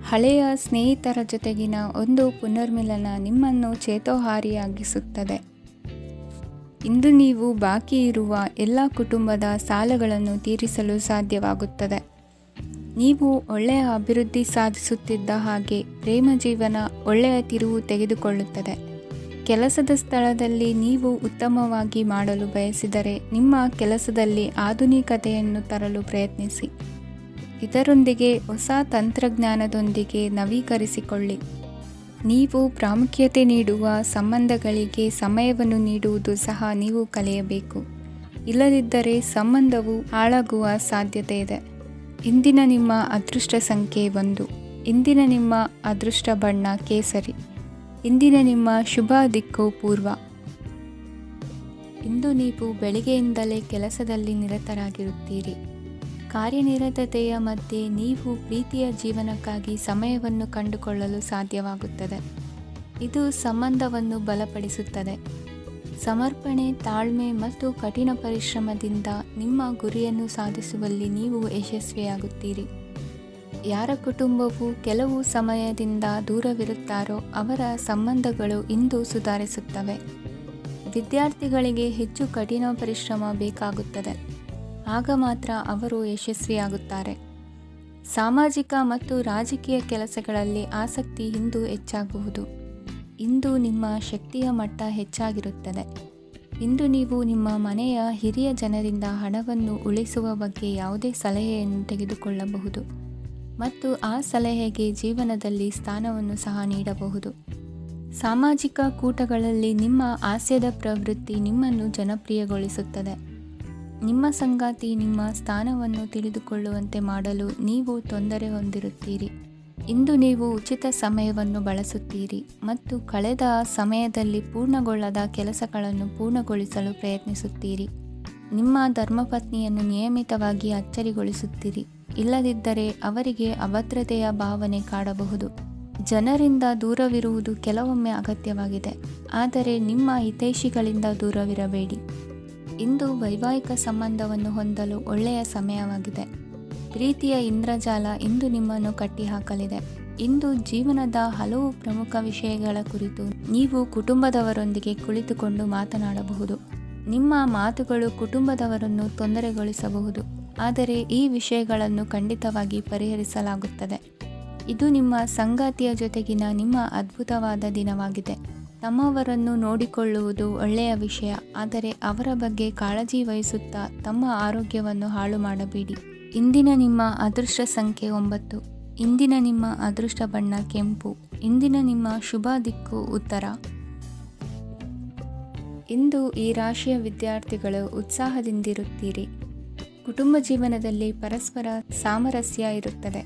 ಹಳೆಯ ಸ್ನೇಹಿತರ ಜೊತೆಗಿನ ಒಂದು ಪುನರ್ಮಿಲನ ನಿಮ್ಮನ್ನು ಚೇತೋಹಾರಿಯಾಗಿಸುತ್ತದೆ. ಇಂದು ನೀವು ಬಾಕಿ ಇರುವ ಎಲ್ಲ ಕುಟುಂಬದ ಸಾಲಗಳನ್ನು ತೀರಿಸಲು ಸಾಧ್ಯವಾಗುತ್ತದೆ. ನೀವು ಒಳ್ಳೆಯ ಅಭಿವೃದ್ಧಿ ಸಾಧಿಸುತ್ತಿದ್ದ ಹಾಗೆ ಪ್ರೇಮ ಜೀವನ ಒಳ್ಳೆಯ ತಿರುವು ತೆಗೆದುಕೊಳ್ಳುತ್ತದೆ. ಕೆಲಸದ ಸ್ಥಳದಲ್ಲಿ ನೀವು ಉತ್ತಮವಾಗಿ ಮಾಡಲು ಬಯಸಿದರೆ ನಿಮ್ಮ ಕೆಲಸದಲ್ಲಿ ಆಧುನಿಕತೆಯನ್ನು ತರಲು ಪ್ರಯತ್ನಿಸಿ. ಇದರೊಂದಿಗೆ ಹೊಸ ತಂತ್ರಜ್ಞಾನದೊಂದಿಗೆ ನವೀಕರಿಸಿಕೊಳ್ಳಿ. ನೀವು ಪ್ರಾಮುಖ್ಯತೆ ನೀಡುವ ಸಂಬಂಧಗಳಿಗೆ ಸಮಯವನ್ನು ನೀಡುವುದು ಸಹ ನೀವು ಕಲಿಯಬೇಕು. ಇಲ್ಲದಿದ್ದರೆ ಸಂಬಂಧವು ಹಾಳಾಗುವ ಸಾಧ್ಯತೆ ಇದೆ. ಇಂದಿನ ನಿಮ್ಮ ಅದೃಷ್ಟ ಸಂಖ್ಯೆ 1. ಇಂದಿನ ನಿಮ್ಮ ಅದೃಷ್ಟ ಬಣ್ಣ ಕೇಸರಿ. ಇಂದಿನ ನಿಮ್ಮ ಶುಭ ದಿಕ್ಕು ಪೂರ್ವ. ಇಂದು ನೀವು ಬೆಳಿಗ್ಗೆಯಿಂದಲೇ ಕೆಲಸದಲ್ಲಿ ನಿರತರಾಗಿರುತ್ತೀರಿ. ಕಾರ್ಯನಿರತತೆಯ ಮಧ್ಯೆ ನೀವು ಪ್ರೀತಿಯ ಜೀವನಕ್ಕಾಗಿ ಸಮಯವನ್ನು ಕಂಡುಕೊಳ್ಳಲು ಸಾಧ್ಯವಾಗುತ್ತದೆ. ಇದು ಸಂಬಂಧವನ್ನು ಬಲಪಡಿಸುತ್ತದೆ. ಸಮರ್ಪಣೆ, ತಾಳ್ಮೆ ಮತ್ತು ಕಠಿಣ ಪರಿಶ್ರಮದಿಂದ ನಿಮ್ಮ ಗುರಿಯನ್ನು ಸಾಧಿಸುವಲ್ಲಿ ನೀವು ಯಶಸ್ವಿಯಾಗುತ್ತೀರಿ. ಯಾರ ಕುಟುಂಬವು ಕೆಲವು ಸಮಯದಿಂದ ದೂರವಿರುತ್ತಾರೋ ಅವರ ಸಂಬಂಧಗಳು ಇಂದು ಸುಧಾರಿಸುತ್ತವೆ. ವಿದ್ಯಾರ್ಥಿಗಳಿಗೆ ಹೆಚ್ಚು ಕಠಿಣ ಪರಿಶ್ರಮ ಬೇಕಾಗುತ್ತದೆ. ಆಗ ಮಾತ್ರ ಅವರು ಯಶಸ್ವಿಯಾಗುತ್ತಾರೆ. ಸಾಮಾಜಿಕ ಮತ್ತು ರಾಜಕೀಯ ಕೆಲಸಗಳಲ್ಲಿ ಆಸಕ್ತಿ ಇಂದು ಹೆಚ್ಚಾಗುವುದು. ಇಂದು ನಿಮ್ಮ ಶಕ್ತಿಯ ಮಟ್ಟ ಹೆಚ್ಚಾಗಿರುತ್ತದೆ. ಇಂದು ನೀವು ನಿಮ್ಮ ಮನೆಯ ಹಿರಿಯ ಜನರಿಂದ ಹಣವನ್ನು ಉಳಿಸುವ ಬಗ್ಗೆ ಯಾವುದೇ ಸಲಹೆಯನ್ನು ತೆಗೆದುಕೊಳ್ಳಬಹುದು ಮತ್ತು ಆ ಸಲಹೆಗೆ ಜೀವನದಲ್ಲಿ ಸ್ಥಾನವನ್ನು ಸಹ ನೀಡಬಹುದು. ಸಾಮಾಜಿಕ ಕೂಟಗಳಲ್ಲಿ ನಿಮ್ಮ ಹಾಸ್ಯದ ಪ್ರವೃತ್ತಿ ನಿಮ್ಮನ್ನು ಜನಪ್ರಿಯಗೊಳಿಸುತ್ತದೆ. ನಿಮ್ಮ ಸಂಗಾತಿ ನಿಮ್ಮ ಸ್ಥಾನವನ್ನು ತಿಳಿದುಕೊಳ್ಳುವಂತೆ ಮಾಡಲು ನೀವು ತೊಂದರೆ ಹೊಂದಿರುತ್ತೀರಿ. ಇಂದು ನೀವು ಉಚಿತ ಸಮಯವನ್ನು ಬಳಸುತ್ತೀರಿ ಮತ್ತು ಕಳೆದ ಸಮಯದಲ್ಲಿ ಪೂರ್ಣಗೊಳ್ಳದ ಕೆಲಸಗಳನ್ನು ಪೂರ್ಣಗೊಳಿಸಲು ಪ್ರಯತ್ನಿಸುತ್ತೀರಿ. ನಿಮ್ಮ ಧರ್ಮಪತ್ನಿಯನ್ನು ನಿಯಮಿತವಾಗಿ ಅಚ್ಚರಿಗೊಳಿಸುತ್ತೀರಿ. ಇಲ್ಲದಿದ್ದರೆ ಅವರಿಗೆ ಅಭದ್ರತೆಯ ಭಾವನೆ ಕಾಡಬಹುದು. ಜನರಿಂದ ದೂರವಿರುವುದು ಕೆಲವೊಮ್ಮೆ ಅಗತ್ಯವಾಗಿದೆ, ಆದರೆ ನಿಮ್ಮ ಹಿತೈಷಿಗಳಿಂದ ದೂರವಿರಬೇಡಿ. ಇಂದು ವೈವಾಹಿಕ ಸಂಬಂಧವನ್ನು ಹೊಂದಲು ಒಳ್ಳೆಯ ಸಮಯವಾಗಿದೆ. ಪ್ರೀತಿಯ ಇಂದ್ರಜಾಲ ಇಂದು ನಿಮ್ಮನ್ನು ಕಟ್ಟಿಹಾಕಲಿದೆ. ಇಂದು ಜೀವನದ ಹಲವು ಪ್ರಮುಖ ವಿಷಯಗಳ ಕುರಿತು ನೀವು ಕುಟುಂಬದವರೊಂದಿಗೆ ಕುಳಿತುಕೊಂಡು ಮಾತನಾಡಬಹುದು. ನಿಮ್ಮ ಮಾತುಗಳು ಕುಟುಂಬದವರನ್ನು ತೊಂದರೆಗೊಳಿಸಬಹುದು, ಆದರೆ ಈ ವಿಷಯಗಳನ್ನು ಖಂಡಿತವಾಗಿ ಪರಿಹರಿಸಲಾಗುತ್ತದೆ. ಇದು ನಿಮ್ಮ ಸಂಗಾತಿಯ ಜೊತೆಗಿನ ನಿಮ್ಮ ಅದ್ಭುತವಾದ ದಿನವಾಗಿದೆ. ತಮ್ಮವರನ್ನು ನೋಡಿಕೊಳ್ಳುವುದು ಒಳ್ಳೆಯ ವಿಷಯ, ಆದರೆ ಅವರ ಬಗ್ಗೆ ಕಾಳಜಿ ವಹಿಸುತ್ತಾ ತಮ್ಮ ಆರೋಗ್ಯವನ್ನು ಹಾಳು ಮಾಡಬೇಡಿ. ಇಂದಿನ ನಿಮ್ಮ ಅದೃಷ್ಟ ಸಂಖ್ಯೆ 9. ಇಂದಿನ ನಿಮ್ಮ ಅದೃಷ್ಟ ಬಣ್ಣ ಕೆಂಪು. ಇಂದಿನ ನಿಮ್ಮ ಶುಭ ದಿಕ್ಕು ಉತ್ತರ. ಇಂದು ಈ ರಾಶಿಯ ವಿದ್ಯಾರ್ಥಿಗಳು ಉತ್ಸಾಹದಿಂದಿರುತ್ತೀರಿ. ಕುಟುಂಬ ಜೀವನದಲ್ಲಿ ಪರಸ್ಪರ ಸಾಮರಸ್ಯ ಇರುತ್ತದೆ,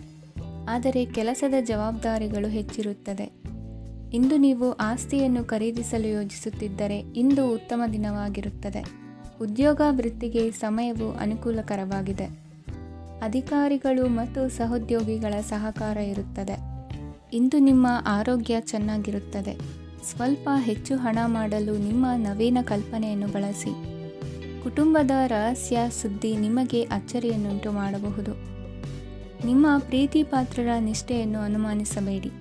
ಆದರೆ ಕೆಲಸದ ಜವಾಬ್ದಾರಿಗಳು ಹೆಚ್ಚಿರುತ್ತದೆ. ಇಂದು ನೀವು ಆಸ್ತಿಯನ್ನು ಖರೀದಿಸಲು ಯೋಜಿಸುತ್ತಿದ್ದರೆ ಇಂದು ಉತ್ತಮ ದಿನವಾಗಿರುತ್ತದೆ. ಉದ್ಯೋಗ ವೃತ್ತಿಗೆ ಸಮಯವು ಅನುಕೂಲಕರವಾಗಿದೆ. ಅಧಿಕಾರಿಗಳು ಮತ್ತು ಸಹೋದ್ಯೋಗಿಗಳ ಸಹಕಾರ ಇರುತ್ತದೆ. ಇಂದು ನಿಮ್ಮ ಆರೋಗ್ಯ ಚೆನ್ನಾಗಿರುತ್ತದೆ. ಸ್ವಲ್ಪ ಹೆಚ್ಚು ಹಣ ಮಾಡಲು ನಿಮ್ಮ ನವೀನ ಕಲ್ಪನೆಯನ್ನು ಬಳಸಿ. ಕುಟುಂಬದ ರಹಸ್ಯ ಸುದ್ದಿ ನಿಮಗೆ ಅಚ್ಚರಿಯನ್ನುಂಟು ಮಾಡಬಹುದು. ನಿಮ್ಮ ಪ್ರೀತಿ ಪಾತ್ರರ ನಿಷ್ಠೆಯನ್ನು ಅನುಮಾನಿಸಬೇಡಿ.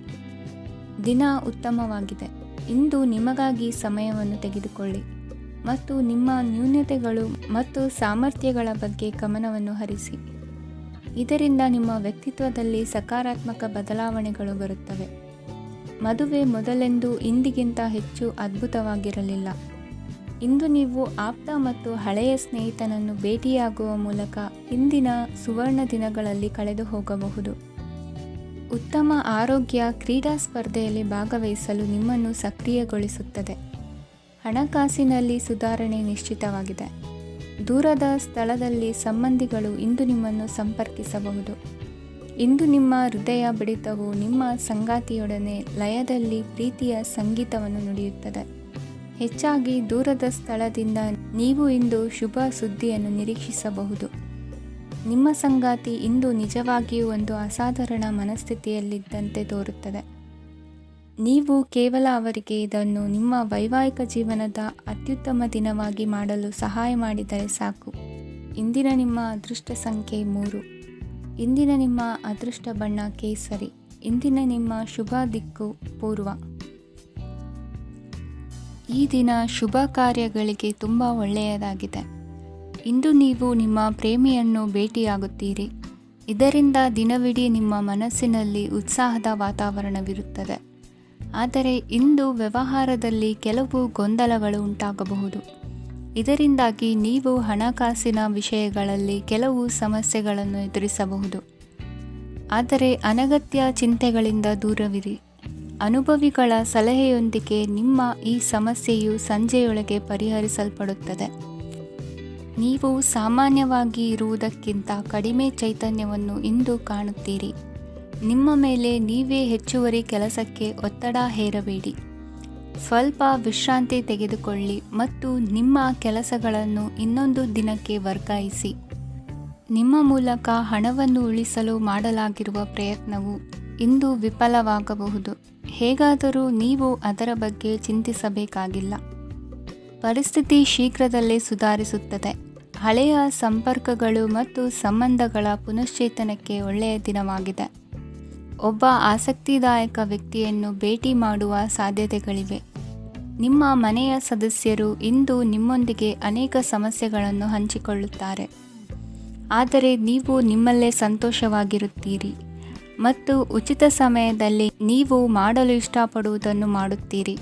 ದಿನ ಉತ್ತಮವಾಗಿದೆ. ಇಂದು ನಿಮಗಾಗಿ ಸಮಯವನ್ನು ತೆಗೆದುಕೊಳ್ಳಿ ಮತ್ತು ನಿಮ್ಮ ನ್ಯೂನತೆಗಳು ಮತ್ತು ಸಾಮರ್ಥ್ಯಗಳ ಬಗ್ಗೆ ಗಮನವನ್ನು ಹರಿಸಿ. ಇದರಿಂದ ನಿಮ್ಮ ವ್ಯಕ್ತಿತ್ವದಲ್ಲಿ ಸಕಾರಾತ್ಮಕ ಬದಲಾವಣೆಗಳು ಬರುತ್ತವೆ. ಮದುವೆ ಮೊದಲೆಂದೂ ಇಂದಿಗಿಂತ ಹೆಚ್ಚು ಅದ್ಭುತವಾಗಿರಲಿಲ್ಲ. ಇಂದು ನೀವು ಆಪ್ತ ಮತ್ತು ಹಳೆಯ ಸ್ನೇಹಿತನನ್ನು ಭೇಟಿಯಾಗುವ ಮೂಲಕ ಇಂದಿನ ಸುವರ್ಣ ದಿನಗಳಲ್ಲಿ ಕಳೆದು ಹೋಗಬಹುದು. ಉತ್ತಮ ಆರೋಗ್ಯ ಕ್ರೀಡಾ ಸ್ಪರ್ಧೆಯಲ್ಲಿ ಭಾಗವಹಿಸಲು ನಿಮ್ಮನ್ನು ಸಕ್ರಿಯಗೊಳಿಸುತ್ತದೆ. ಹಣಕಾಸಿನಲ್ಲಿ ಸುಧಾರಣೆ ನಿಶ್ಚಿತವಾಗಿದೆ. ದೂರದ ಸ್ಥಳದಲ್ಲಿ ಸಂಬಂಧಿಗಳು ಇಂದು ನಿಮ್ಮನ್ನು ಸಂಪರ್ಕಿಸಬಹುದು. ಇಂದು ನಿಮ್ಮ ಹೃದಯ ಬಡಿತವು ನಿಮ್ಮ ಸಂಗಾತಿಯೊಡನೆ ಲಯದಲ್ಲಿ ಪ್ರೀತಿಯ ಸಂಗೀತವನ್ನು ನುಡಿಯುತ್ತದೆ. ಹೆಚ್ಚಾಗಿ ದೂರದ ಸ್ಥಳದಿಂದ ನೀವು ಇಂದು ಶುಭ ಸುದ್ದಿಯನ್ನು ನಿರೀಕ್ಷಿಸಬಹುದು. ನಿಮ್ಮ ಸಂಗಾತಿ ಇಂದು ನಿಜವಾಗಿಯೂ ಒಂದು ಅಸಾಧಾರಣ ಮನಸ್ಥಿತಿಯಲ್ಲಿದ್ದಂತೆ ತೋರುತ್ತದೆ. ನೀವು ಕೇವಲ ಅವರಿಗೆ ಇದನ್ನು ನಿಮ್ಮ ವೈವಾಹಿಕ ಜೀವನದ ಅತ್ಯುತ್ತಮ ದಿನವಾಗಿ ಮಾಡಲು ಸಹಾಯ ಮಾಡಿದರೆ ಸಾಕು. ಇಂದಿನ ನಿಮ್ಮ ಅದೃಷ್ಟ ಸಂಖ್ಯೆ 3. ಇಂದಿನ ನಿಮ್ಮ ಅದೃಷ್ಟ ಬಣ್ಣ ಕೇಸರಿ. ಇಂದಿನ ನಿಮ್ಮ ಶುಭ ದಿಕ್ಕು ಪೂರ್ವ. ಈ ದಿನ ಶುಭ ಕಾರ್ಯಗಳಿಗೆ ತುಂಬ ಒಳ್ಳೆಯದಾಗಿದೆ. ಇಂದು ನೀವು ನಿಮ್ಮ ಪ್ರೇಮಿಯನ್ನು ಭೇಟಿಯಾಗುತ್ತೀರಿ. ಇದರಿಂದ ದಿನವಿಡೀ ನಿಮ್ಮ ಮನಸ್ಸಿನಲ್ಲಿ ಉತ್ಸಾಹದ ವಾತಾವರಣವಿರುತ್ತದೆ. ಆದರೆ ಇಂದು ವ್ಯವಹಾರದಲ್ಲಿ ಕೆಲವು ಗೊಂದಲಗಳು ಉಂಟಾಗಬಹುದು. ಇದರಿಂದಾಗಿ ನೀವು ಹಣಕಾಸಿನ ವಿಷಯಗಳಲ್ಲಿ ಕೆಲವು ಸಮಸ್ಯೆಗಳನ್ನು ಎದುರಿಸಬಹುದು. ಆದರೆ ಅನಗತ್ಯ ಚಿಂತೆಗಳಿಂದ ದೂರವಿರಿ. ಅನುಭವಿಗಳ ಸಲಹೆಯೊಂದಿಗೆ ನಿಮ್ಮ ಈ ಸಮಸ್ಯೆಯು ಸಂಜೆಯೊಳಗೆ ಪರಿಹರಿಸಲ್ಪಡುತ್ತದೆ. ನೀವು ಸಾಮಾನ್ಯವಾಗಿ ಇರುವುದಕ್ಕಿಂತ ಕಡಿಮೆ ಚೈತನ್ಯವನ್ನು ಇಂದು ಕಾಣುತ್ತೀರಿ. ನಿಮ್ಮ ಮೇಲೆ ನೀವೇ ಹೆಚ್ಚುವರಿ ಕೆಲಸಕ್ಕೆ ಒತ್ತಡ ಹೇರಬೇಡಿ. ಸ್ವಲ್ಪ ವಿಶ್ರಾಂತಿ ತೆಗೆದುಕೊಳ್ಳಿ ಮತ್ತು ನಿಮ್ಮ ಕೆಲಸಗಳನ್ನು ಇನ್ನೊಂದು ದಿನಕ್ಕೆ ವರ್ಗಾಯಿಸಿ. ನಿಮ್ಮ ಮೂಲಕ ಹಣವನ್ನು ಉಳಿಸಲು ಮಾಡಲಾಗಿರುವ ಪ್ರಯತ್ನವು ಇಂದು ವಿಫಲವಾಗಬಹುದು. ಹೇಗಾದರೂ ನೀವು ಅದರ ಬಗ್ಗೆ ಚಿಂತಿಸಬೇಕಾಗಿಲ್ಲ. ಪರಿಸ್ಥಿತಿ ಶೀಘ್ರದಲ್ಲೇ ಸುಧಾರಿಸುತ್ತದೆ. ಹಳೆಯ ಸಂಪರ್ಕಗಳು ಮತ್ತು ಸಂಬಂಧಗಳ ಪುನಶ್ಚೇತನಕ್ಕೆ ಒಳ್ಳೆಯ ದಿನವಾಗಿದೆ. ಒಬ್ಬ ಆಸಕ್ತಿದಾಯಕ ವ್ಯಕ್ತಿಯನ್ನು ಭೇಟಿ ಮಾಡುವ ಸಾಧ್ಯತೆಗಳಿವೆ. ನಿಮ್ಮ ಮನೆಯ ಸದಸ್ಯರು ಇಂದು ನಿಮ್ಮೊಂದಿಗೆ ಅನೇಕ ಸಮಸ್ಯೆಗಳನ್ನು ಹಂಚಿಕೊಳ್ಳುತ್ತಾರೆ. ಆದರೆ ನೀವು ನಿಮ್ಮಲ್ಲೇ ಸಂತೋಷವಾಗಿರುತ್ತೀರಿ ಮತ್ತು ಉಚಿತ ಸಮಯದಲ್ಲಿ ನೀವು ಮಾಡಲು ಇಷ್ಟಪಡುವುದನ್ನು ಮಾಡುತ್ತೀರಿ.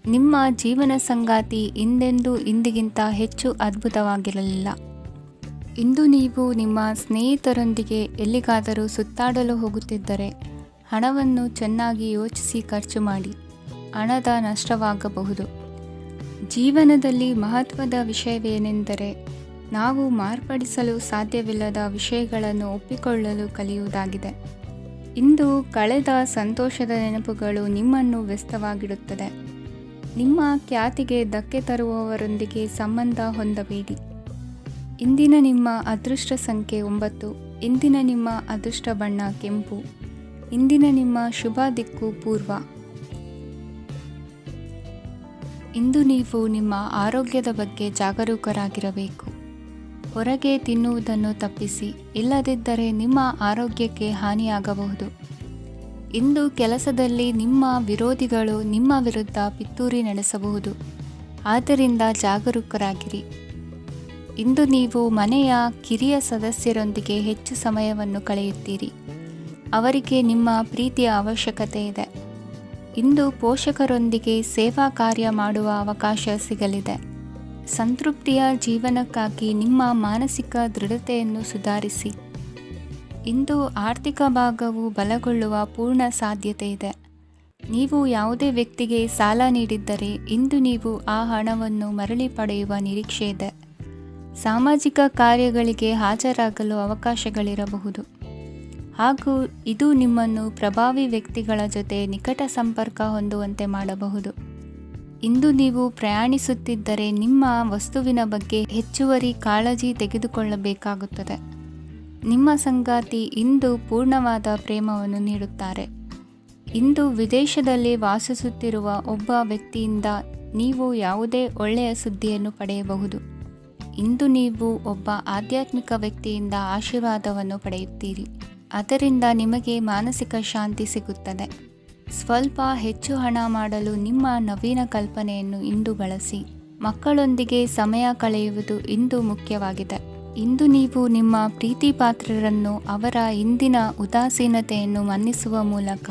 ನಿಮ್ಮ ಜೀವನ ಸಂಗಾತಿ ಇಂದಿಗಿಂತ ಹೆಚ್ಚು ಅದ್ಭುತವಾಗಿರಲಿಲ್ಲ. ಇಂದು ನೀವು ನಿಮ್ಮ ಸ್ನೇಹಿತರೊಂದಿಗೆ ಎಲ್ಲಿಗಾದರೂ ಸುತ್ತಾಡಲು ಹೋಗುತ್ತಿದ್ದರೆ ಹಣವನ್ನು ಚೆನ್ನಾಗಿ ಯೋಚಿಸಿ ಖರ್ಚು ಮಾಡಿ. ಹಣದ ನಷ್ಟವಾಗಬಹುದು. ಜೀವನದಲ್ಲಿ ಮಹತ್ವದ ವಿಷಯವೇನೆಂದರೆ ನಾವು ಮಾರ್ಪಡಿಸಲು ಸಾಧ್ಯವಿಲ್ಲದ ವಿಷಯಗಳನ್ನು ಒಪ್ಪಿಕೊಳ್ಳಲು ಕಲಿಯುವುದಾಗಿದೆ. ಇಂದು ಕಳೆದ ಸಂತೋಷದ ನೆನಪುಗಳು ನಿಮ್ಮನ್ನು ವ್ಯಸ್ತವಾಗಿಡುತ್ತದೆ. ನಿಮ್ಮ ಖ್ಯಾತಿಗೆ ಧಕ್ಕೆ ತರುವವರೊಂದಿಗೆ ಸಂಬಂಧ ಹೊಂದಬೇಡಿ. ಇಂದಿನ ನಿಮ್ಮ ಅದೃಷ್ಟ ಸಂಖ್ಯೆ 9. ಇಂದಿನ ನಿಮ್ಮ ಅದೃಷ್ಟ ಬಣ್ಣ ಕೆಂಪು. ಇಂದಿನ ನಿಮ್ಮ ಶುಭ ದಿಕ್ಕು ಪೂರ್ವ. ಇಂದು ನೀವು ನಿಮ್ಮ ಆರೋಗ್ಯದ ಬಗ್ಗೆ ಜಾಗರೂಕರಾಗಿರಬೇಕು. ಹೊರಗೆ ತಿನ್ನುವುದನ್ನು ತಪ್ಪಿಸಿ, ಇಲ್ಲದಿದ್ದರೆ ನಿಮ್ಮ ಆರೋಗ್ಯಕ್ಕೆ ಹಾನಿಯಾಗಬಹುದು. ಇಂದು ಕೆಲಸದಲ್ಲಿ ನಿಮ್ಮ ವಿರೋಧಿಗಳು ನಿಮ್ಮ ವಿರುದ್ಧ ಪಿತೂರಿ ನಡೆಸಬಹುದು. ಆದ್ದರಿಂದ ಜಾಗರೂಕರಾಗಿರಿ. ಇಂದು ನೀವು ಮನೆಯ ಕಿರಿಯ ಸದಸ್ಯರೊಂದಿಗೆ ಹೆಚ್ಚು ಸಮಯವನ್ನು ಕಳೆಯುತ್ತೀರಿ. ಅವರಿಗೆ ನಿಮ್ಮ ಪ್ರೀತಿಯ ಅವಶ್ಯಕತೆ ಇದೆ. ಇಂದು ಪೋಷಕರೊಂದಿಗೆ ಸೇವಾ ಕಾರ್ಯ ಮಾಡುವ ಅವಕಾಶ ಸಿಗಲಿದೆ. ಸಂತೃಪ್ತಿಯ ಜೀವನಕ್ಕಾಗಿ ನಿಮ್ಮ ಮಾನಸಿಕ ದೃಢತೆಯನ್ನು ಸುಧಾರಿಸಿ. ಇಂದು ಆರ್ಥಿಕ ಭಾಗವು ಬಲಗೊಳ್ಳುವ ಪೂರ್ಣ ಸಾಧ್ಯತೆ ಇದೆ. ನೀವು ಯಾವುದೇ ವ್ಯಕ್ತಿಗೆ ಸಾಲ ನೀಡಿದ್ದರೆ ಇಂದು ನೀವು ಆ ಹಣವನ್ನು ಮರಳಿ ಪಡೆಯುವ ನಿರೀಕ್ಷೆ ಇದೆ. ಸಾಮಾಜಿಕ ಕಾರ್ಯಗಳಿಗೆ ಹಾಜರಾಗಲು ಅವಕಾಶಗಳಿರಬಹುದು ಹಾಗೂ ಇದು ನಿಮ್ಮನ್ನು ಪ್ರಭಾವಿ ವ್ಯಕ್ತಿಗಳ ಜೊತೆ ನಿಕಟ ಸಂಪರ್ಕ ಹೊಂದುವಂತೆ ಮಾಡಬಹುದು. ಇಂದು ನೀವು ಪ್ರಯಾಣಿಸುತ್ತಿದ್ದರೆ ನಿಮ್ಮ ವಸ್ತುವಿನ ಬಗ್ಗೆ ಹೆಚ್ಚುವರಿ ಕಾಳಜಿ ತೆಗೆದುಕೊಳ್ಳಬೇಕಾಗುತ್ತದೆ. ನಿಮ್ಮ ಸಂಗಾತಿ ಇಂದು ಪೂರ್ಣವಾದ ಪ್ರೇಮವನ್ನು ನೀಡುತ್ತಾರೆ. ಇಂದು ವಿದೇಶದಲ್ಲಿ ವಾಸಿಸುತ್ತಿರುವ ಒಬ್ಬ ವ್ಯಕ್ತಿಯಿಂದ ನೀವು ಯಾವುದೇ ಒಳ್ಳೆಯ ಸುದ್ದಿಯನ್ನು ಪಡೆಯಬಹುದು. ಇಂದು ನೀವು ಒಬ್ಬ ಆಧ್ಯಾತ್ಮಿಕ ವ್ಯಕ್ತಿಯಿಂದ ಆಶೀರ್ವಾದವನ್ನು ಪಡೆಯುತ್ತೀರಿ. ಅದರಿಂದ ನಿಮಗೆ ಮಾನಸಿಕ ಶಾಂತಿ ಸಿಗುತ್ತದೆ. ಸ್ವಲ್ಪ ಹೆಚ್ಚು ಹಣ ಮಾಡಲು ನಿಮ್ಮ ನವೀನ ಕಲ್ಪನೆಯನ್ನು ಇಂದು ಬಳಸಿ. ಮಕ್ಕಳೊಂದಿಗೆ ಸಮಯ ಕಳೆಯುವುದು ಇಂದು ಮುಖ್ಯವಾಗಿದೆ. ಇಂದು ನೀವು ನಿಮ್ಮ ಪ್ರೀತಿ ಪಾತ್ರರನ್ನು ಅವರ ಇಂದಿನ ಉದಾಸೀನತೆಯನ್ನು ಮನ್ನಿಸುವ ಮೂಲಕ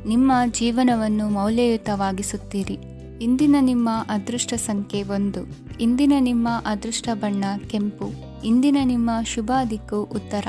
ನಿಮ್ಮ ಜೀವನವನ್ನು ಮೌಲ್ಯಯುತವಾಗಿಸುತ್ತೀರಿ. ಇಂದಿನ ನಿಮ್ಮ ಅದೃಷ್ಟ ಸಂಖ್ಯೆ 1. ಇಂದಿನ ನಿಮ್ಮ ಅದೃಷ್ಟ ಬಣ್ಣ ಕೆಂಪು. ಇಂದಿನ ನಿಮ್ಮ ಶುಭ ದಿಕ್ಕು ಉತ್ತರ.